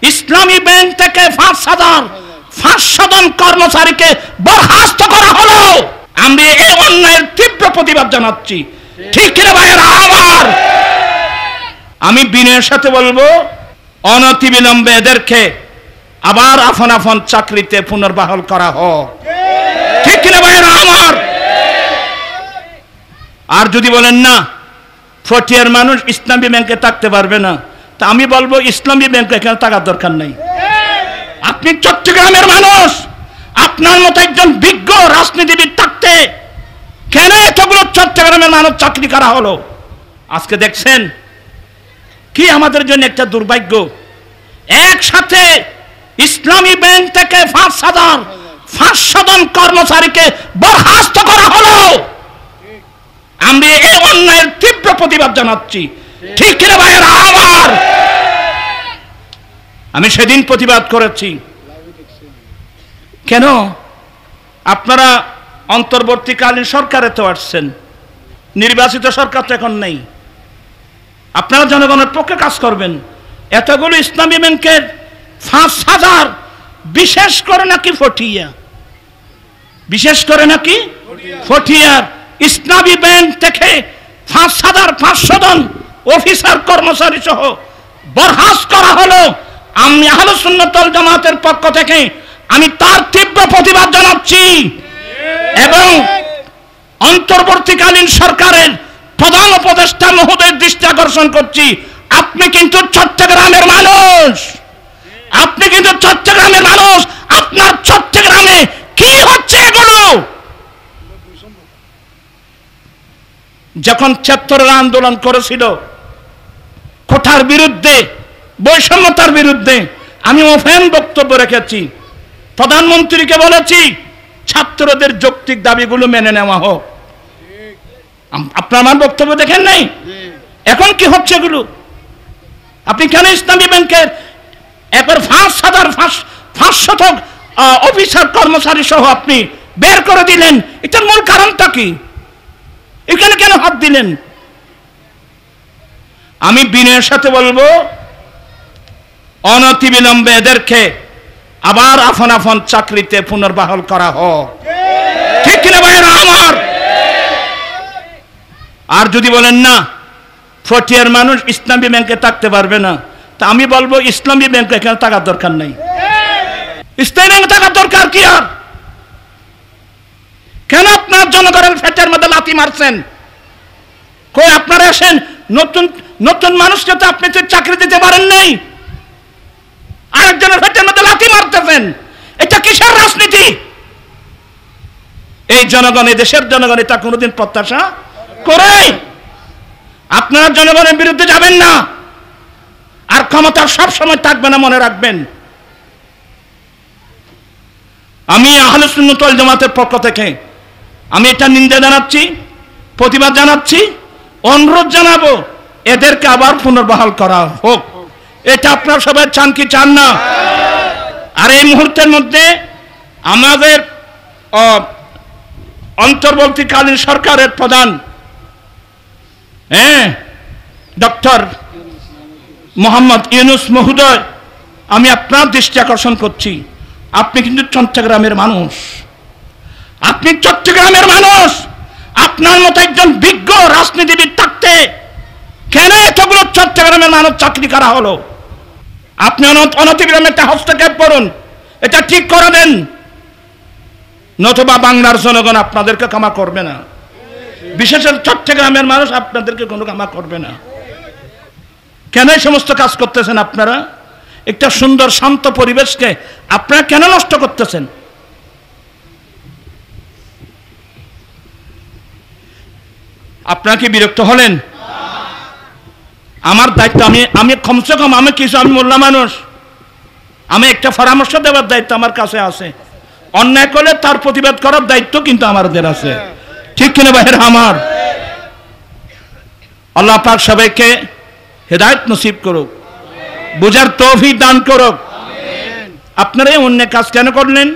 ইসলামী bank থেকে ৫,৫০০ জন কর্মচারীকে বরখাস্ত করা হলো। আমি এই অন্যায়ের তীব্র প্রতিবাদ জানাচ্ছি। ঠিক কিনা ভাইয়েরা আমার? আমি বিনয়ের সাথে বলবো, অনতিবিলম্বে এদেরকে আবার আপন আপন চাকরিতে পুনর্বহাল করা হোক। ঠিক কিনা ভাইয়েরা আমার? আর যদি বলেন না ফটিয়ার মানুষ ইসলামী ব্যাংকে থাকতে পারবে না, তা আমি বলবো ইসলামী ব্যাংকে এখানে থাকার দরকার নেই। আপনি চট্টগ্রামের মানুষ, আপনার মতো একজন বিজ্ঞ রাজনীতিবিদ থাকতে কেন এতগুলো চট্টগ্রামের মানুষ চাকরি করা হলো? আজকে দেখছেন কি আমাদের জন্য একটা দুর্ভাগ্য, একসাথে ইসলামী ব্যাংক থেকে ৫,৫০০ জন কর্মচারীকে বরখাস্ত করা হলো। আমি এই অন্যায়ের তীব্র প্রতিবাদ জানাচ্ছি। ঠিক কিনা ভাইয়েরা আমার? আমি সেদিন প্রতিবাদ করেছি। কেন? আপনারা অন্তর্বর্তীকালীন সরকারে তো আসছেন, নির্বাচিত সরকার তো এখন নেই। আপনারা জনগণের পক্ষে কাজ করবেন। এতগুলো ইসলামী ব্যাংকের ৫,০০০, বিশেষ করে নাকি ফটিয়া, বিশেষ করে নাকি ফটিয়ার ইসলামী ব্যাংক থেকে ৫,৫০০ জন অফিসার কর্মচারী সহ বরখাস্ত করা হলো। আমি আহলে সুন্নাত ওয়াল জামাতের পক্ষ থেকে আমি তার তীব্র প্রতিবাদ জানাচ্ছি এবং অন্তর্বর্তীকালীন সরকারের প্রধান উপদেষ্টা মহোদয়ের দৃষ্টি আকর্ষণ করছি, আপনি কিন্তু চট্টগ্রামের মানুষ, আপনি কিন্তু চট্টগ্রামের মানুষ। আপনার চট্টগ্রামে কি হচ্ছে এগুলো? যখন ৭৬ আন্দোলন করেছিল কোঠার বিরুদ্ধে, বৈষম্যতার বিরুদ্ধে, আমি ওপেন বক্তব্য রেখেছি। প্রধানমন্ত্রীকে বলেছি ছাত্রদের যৌক্তিক দাবিগুলো মেনে নেওয়া হোক। আপনার আমার বক্তব্য দেখেন নাই? এখন কি হচ্ছে এগুলো? আপনি কেন ইসলামী ব্যাংকের একবার ৫,৫০০ অফিসার কর্মচারী সহ আপনি বের করে দিলেন? এটার মূল কারণটা কি? এখানে কেন হাত দিলেন? আমি বিনয়ের সাথে বলবো, অনতিবিলম্বে এদেরকে আবার আপন আপন চাকরিতে পুনর্বহাল করা হোক। ঠিক কিনা ভাইয়েরা আমার? আর যদি বলেন না ফটিয়ার মানুষ ইসলামী ব্যাংকে থাকতে পারবে না, তা আমি বলবো ইসলামী ব্যাংকে এখানে থাকার দরকার নেই। ইসলামী ব্যাংকে থাকার দরকার কি? আর কেন আপনার জনগণের ফেটের মধ্যে লাথি মারছেন? কই আপনারা আসেন, নতুন নতুন মানুষকে তো আপনি তো চাকরি দিতে পারেন নাই, আরেকজনের ফেটের মধ্যে লাথি মারতেছেন। এটা কিসের রাজনীতি? এই জনগণ, এই দেশের জনগণ এটা কোনোদিন প্রত্যাশা করে? আপনারা জনগণের বিরুদ্ধে যাবেন না, আর ক্ষমতা সব সময় থাকবে না, মনে রাখবেন। আমি আহলে সুন্নাত ওয়াল জামাতের পক্ষ থেকে আমি এটা নিন্দা জানাচ্ছি, প্রতিবাদ জানাচ্ছি, অনুরোধ জানাবো এদেরকে আবার পুনর্বহাল করা হোক। এটা আপনারা সবাই চান কি চান না? আর এই মুহূর্তের মধ্যে আমাদের অন্তর্বর্তীকালীন সরকারের প্রধান ডক্টর মোহাম্মদ ইউনূস মহোদয়, আমি আপনার দৃষ্টি আকর্ষণ করছি, আপনি কিন্তু চট্টগ্রামের মানুষ, আপনি চট্টগ্রামের মানুষ। আপনার মতো একজন বিজ্ঞ রাজনীতিবিদ থাকতে কেন এতগুলো চট্টগ্রামের মানুষ চাকরি করা হলো? আপনি অনতিবিলম্বে একটা হস্তক্ষেপ করুন, এটা ঠিক করে দেন, নতুবা বাংলার জনগণ আপনাদেরকে ক্ষমা করবে না, বিশেষ চট্টগ্রামের মানুষ আপনাদেরকে কোনো ক্ষমা করবে না। কেন এই সমস্ত কাজ করতেছেন আপনারা? একটা সুন্দর শান্ত পরিবেশকে আপনারা কেন নষ্ট করতেছেন? আপনারা কি বিরক্ত হলেন? আমার দায়িত্ব, আমি কমসে কম আমি কিছু, আমি মোল্লা মানুষ, আমি একটা পরামর্শ দেওয়ার দায়িত্ব আমার কাছে আছে। অন্যায় করলে তার প্রতিবাদ করার দায়িত্ব কিন্তু আমাদের আছে। ঠিক কিনা ভাইয়েরা আমার? আল্লাহ পাক সবাইকে হেদায়েত নসিব করুক, বুঝার তৌফিক দান করুক। আপনারা এই অন্যায় কাজ কেন করলেন?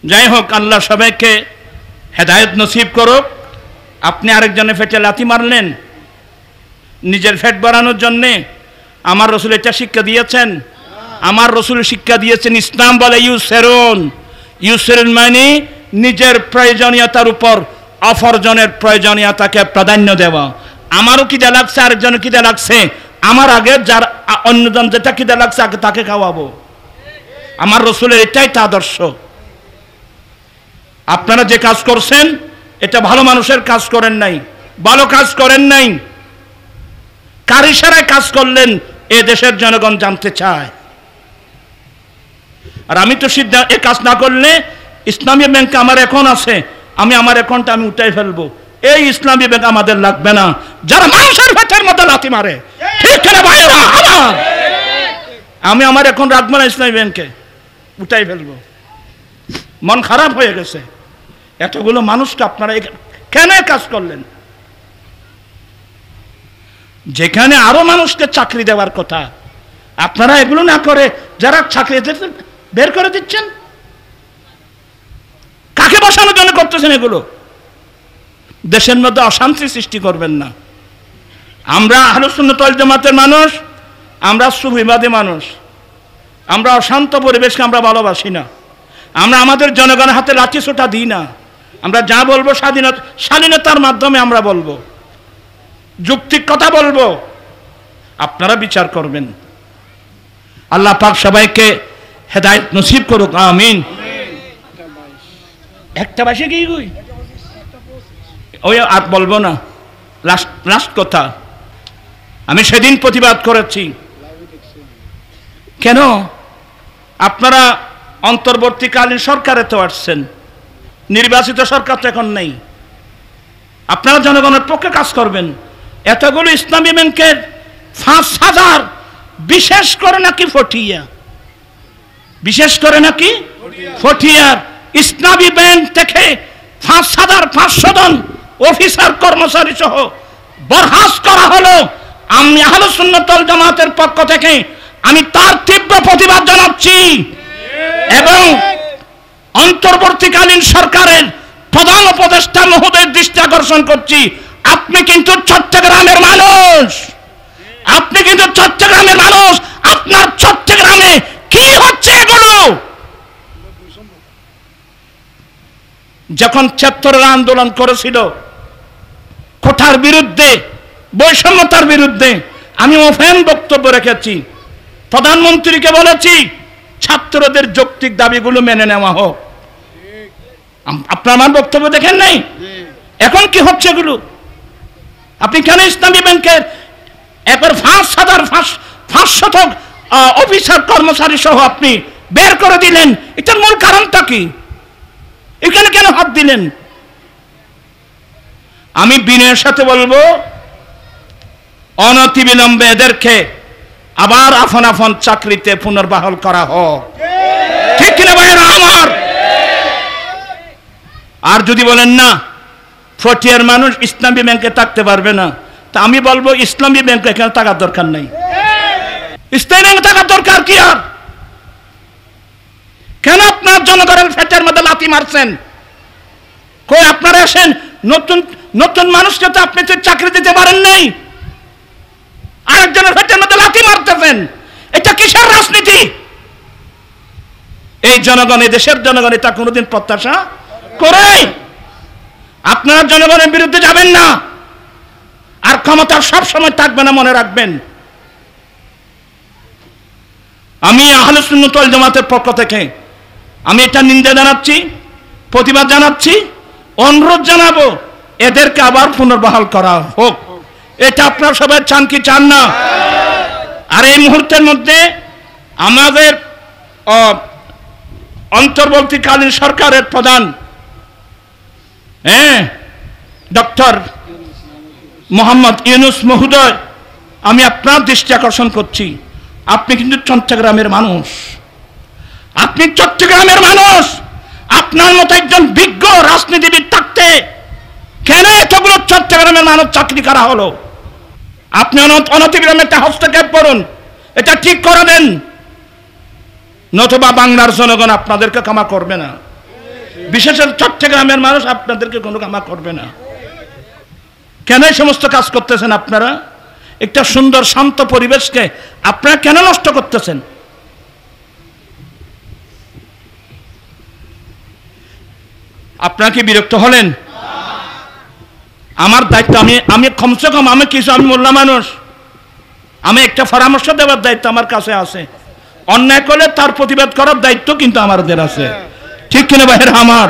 যাই হোক, আল্লাহ সবাইকে হেদায়েত নসিব করুক। আপনি আরেকজনের পেটে লাথি মারলেন, নিজের ফ্যাট বাড়ানোর জন্যে। আমার রসুল এটা শিক্ষা দিয়েছেন। আমার রসুল শিক্ষা দিয়েছেন, ইসলাম বলে ইউসেরুন। ইউসেরুন মানে নিজের প্রয়োজনীয়তার উপর অপরজনের প্রয়োজনীয়তাকে প্রাধান্য দেওয়া। আমারও খিদে লাগছে, আরেকজনের খিদে লাগছে, আমার আগে যার অন্যজন যেটা খিদে লাগছে আগে তাকে খাওয়াবো। আমার রসুলের এটাই তা আদর্শ। আপনারা যে কাজ করছেন এটা ভালো মানুষের কাজ করেন নাই, ভালো কাজ করেন নাই, কার ইশারায় কাজ করলেন এ দেশের জনগণ জানতে চায়। আর আমি তো এ কাজ না করলে ইসলামী ব্যাংক আমার এখন আছে, আমি আমার অ্যাকাউন্টটা আমি উঠাই ফেলবো। এই ইসলামী ব্যাংক আমাদের লাগবে না, যারা মানুষের ভেতর মতো লাথি মারে। ঠিক না ভাইরা আমার? আমি আমার এখন রাখবো না, ইসলামী ব্যাংকে উঠাই ফেলবো। মন খারাপ হয়ে গেছে, এতগুলো মানুষকে আপনারা কেন কাজ করলেন? যেখানে আরো মানুষকে চাকরি দেওয়ার কথা আপনারা এগুলো না করে যারা চাকরি বের করে দিচ্ছেন। কাকে বসানোর জন্য করতেছেন এগুলো? দেশের মধ্যে অশান্তি সৃষ্টি করবেন না। আমরা আহলে সুন্নাত ওয়াল জামাতের মানুষ, আমরা সুফিবাদী মানুষ, আমরা অশান্ত পরিবেশকে আমরা ভালোবাসি না। আমরা আমাদের জনগণের হাতে লাঠি ছোটা দিই না। আমরা যা বলবো স্বাধীনতার মাধ্যমে আমরা বলবো, যৌক্তিক কথা বলবো, আপনারা বিচার করবেন। আল্লাহ পাক সবাইকে হেদায়েত নসিব করুক, আমিন। একটা বাসে কি ওই আর বলবো না। লাস্ট কথা, আমি সেদিন প্রতিবাদ করেছি। কেন আপনারা অন্তর্বর্তীকালীন সরকারে তো আসছেন, নির্বাচিত সরকার তো এখন নেই, আপনারা জনগণের পক্ষে কাজ করবেন। এতগুলো ইসলামী ব্যাংকের ৫,০০০, বিশেষ করে নাকি ফটিয়ার ইসলামী ব্যাংক থেকে ৫,৫০০ জন অফিসার কর্মচারী সহ বরখাস্ত করা হলো। আমি আহলে সুন্নাত ওয়াল জামাতের পক্ষ থেকে আমি তার তীব্র প্রতিবাদ জানাচ্ছি এবং অন্তর্বর্তীকালীন সরকারের প্রধান উপদেষ্টা মহোদয়ের দৃষ্টি আকর্ষণ করছি, আপনি কিন্তু চট্টগ্রামের মানুষ, আপনার চট্টগ্রামে কি হচ্ছে এগুলো? যখন ৭৬ আন্দোলন করেছিল কোঠার বিরুদ্ধে, বৈষম্যতার বিরুদ্ধে, আমি ওপেন বক্তব্য রেখেছি, প্রধানমন্ত্রীকে বলেছি ছাত্রদের যৌক্তিক দাবিগুলো মেনে নেওয়া হোক। আপনার আমার বক্তব্য দেখেন নাই? এখন কি হচ্ছে এগুলো? আপনি কেন ইসলামী ব্যাংকের একবার ৫,৫০০ অফিসার কর্মচারী সহ আপনি বের করে দিলেন? এটার মূল কারণটা কি? এখানে কেন হাত দিলেন? আমি বিনয়ের সাথে বলবো, অনতিবিলম্বে এদেরকে আবার আপন আপন চাকরিতে পুনর্বহাল করা হোক। ঠিক কিনা ভাইরা আমার? আর যদি বলেন না ফটিয়ার মানুষ ইসলামী ব্যাংকে থাকতে পারবে না, তা আমি বলবো ইসলামী ব্যাংকে এখানে থাকার দরকার নাই। ইসলামী ব্যাংকে থাকার দরকার কি? আর কেন আপনার জনগণের ফেটের মধ্যে লাথি মারছেন? কই আপনারা আসেন, নতুন নতুন মানুষকে তো আপনি চাকরি দিতে পারেন নাই, আরেকজনের ফেটের মধ্যে লাথি মারতেছেন। এটা কিসের রাজনীতি? এই জনগণ, এই দেশের জনগণ এটা কোনোদিন প্রত্যাশা করে? আপনারা জনগণের বিরুদ্ধে যাবেন না, আর ক্ষমতা সব সময় থাকবে না, মনে রাখবেন। আমি আহলে সুন্নাত ওয়াল জামাতের পক্ষ থেকে আমি এটা নিন্দা জানাচ্ছি, প্রতিবাদ জানাচ্ছি, অনুরোধ জানাবো এদেরকে আবার পুনর্বহাল করা হোক। এটা আপনারা সবাই চান কি চান না? আর এই মুহূর্তের মধ্যে আমাদের অন্তর্বর্তীকালীন সরকারের প্রধান ডক্টর মোহাম্মদ ইউনূস মহোদয়, আমি আপনার দৃষ্টি আকর্ষণ করছি, আপনি কিন্তু চট্টগ্রামের মানুষ, আপনার মতো একজন বিজ্ঞ রাজনীতিবিদ থাকতে কেন এতগুলো চট্টগ্রামের মানুষ চাকরি করা হলো? আপনি অনতিবিলম্বে একটা হস্তক্ষেপ করুন, এটা ঠিক করে দেন, নতুবা বাংলার জনগণ আপনাদেরকে ক্ষমা করবে না, বিশেষ চট্টগ্রামের মানুষ আপনাদেরকে কোনো ক্ষমা করবে না। কেন এই সমস্ত কাজ করতেছেন আপনারা? একটা সুন্দর শান্ত পরিবেশকে আপনারা কেন নষ্ট করতেছেন? আপনারা কি বিরক্ত হলেন? আমার দায়িত্ব, আমি কমসে কম আমি মোল্লা মানুষ, আমি একটা পরামর্শ দেওয়ার দায়িত্ব আমার কাছে আছে। অন্যায় করলে তার প্রতিবাদ করার দায়িত্ব কিন্তু আমাদের আছে, ঠিক কিনা ভাইয়ের আমার?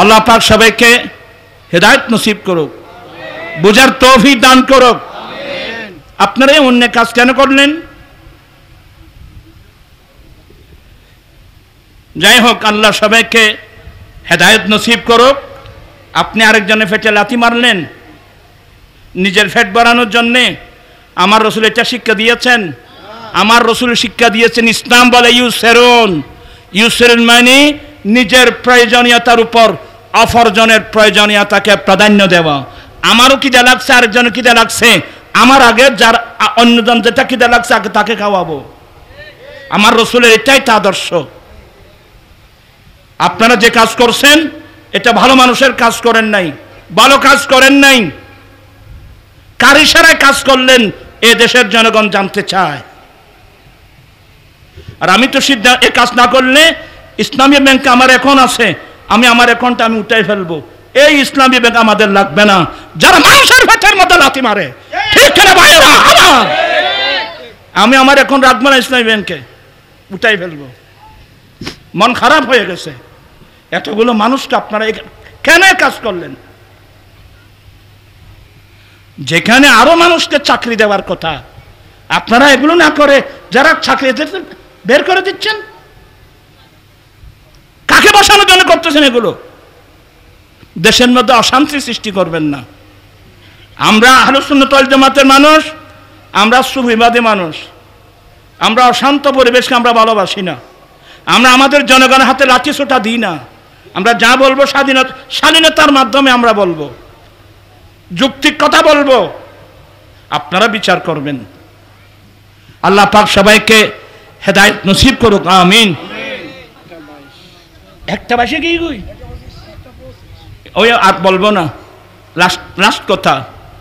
আল্লাহ পাক সবাইকে হেদায়েত নসিব করুক, বুঝার তৌফিক দান করুক। আপনারা এই অন্য কাজ কেন করলেন? যাই হোক, আল্লাহ সবাইকে হেদায়েত নসিব করুক। আপনি আরেকজনের পেটে লাথি মারলেন নিজের পেট বাড়ানোর জন্যে। আমার রসুল এটা শিক্ষা দিয়েছেন। আমার রসুল শিক্ষা দিয়েছেন, ইসলাম বলে ইউসেরুন মানে নিজের প্রয়োজনীয়তার উপর অপরজনের প্রয়োজনীয়তাকে প্রাধান্য দেওয়া। আমারও খিদে লাগছে, আরেকজনের খিদে লাগছে, আমার আগে যার অন্যজন যেটা খিদে লাগছে আগে তাকে খাওয়াবো। আমার রসুলের এটাই তা আদর্শ। আপনারা যে কাজ করছেন এটা ভালো মানুষের কাজ করেন নাই, ভালো কাজ করেন নাই, কার ইশারায় কাজ করলেন এ দেশের জনগণ জানতে চায়। আর আমি তো এ কাজ না করলে ইসলামী ব্যাংকে আমার অ্যাকাউন্ট আছে, আমি আমার অ্যাকাউন্টটা আমি উঠাই ফেলবো। এই ইসলামী ব্যাংক আমাদের লাগবে না, যারা মানুষের পেটের মধ্যে লাথি মারে, ঠিক না ভাইরা আমার? আমি আমার অ্যাকাউন্ট রাখবো না, ইসলামী ব্যাংকে উঠাই ফেলবো। মন খারাপ হয়ে গেছে। এতগুলো মানুষকে আপনারা কেন কাজ করলেন? যেখানে আরো মানুষকে চাকরি দেওয়ার কথা আপনারা এগুলো না করে যারা চাকরি বের করে দিচ্ছেন। কাকে বসানোর জন্য করতেছেন এগুলো? দেশের মধ্যে অশান্তি সৃষ্টি করবেন না। আমরা আহলুস সুন্নাত ওয়াল জামাতের মানুষ, আমরা সুফিবাদী মানুষ, আমরা অশান্ত পরিবেশকে আমরা ভালোবাসি না। আমরা আমাদের জনগণের হাতে লাঠি ছোটা দিই না। আমরা যা বলবো স্বাধীনতার মাধ্যমে আমরা বলবো, যৌক্তিক কথা বলবো, আপনারা বিচার করবেন। আল্লাহ পাক সবাইকে হেদায়েত নসিব করুক, আমিন। একটা বাসে কি ওই আর বলবো না, লাস্ট কথা।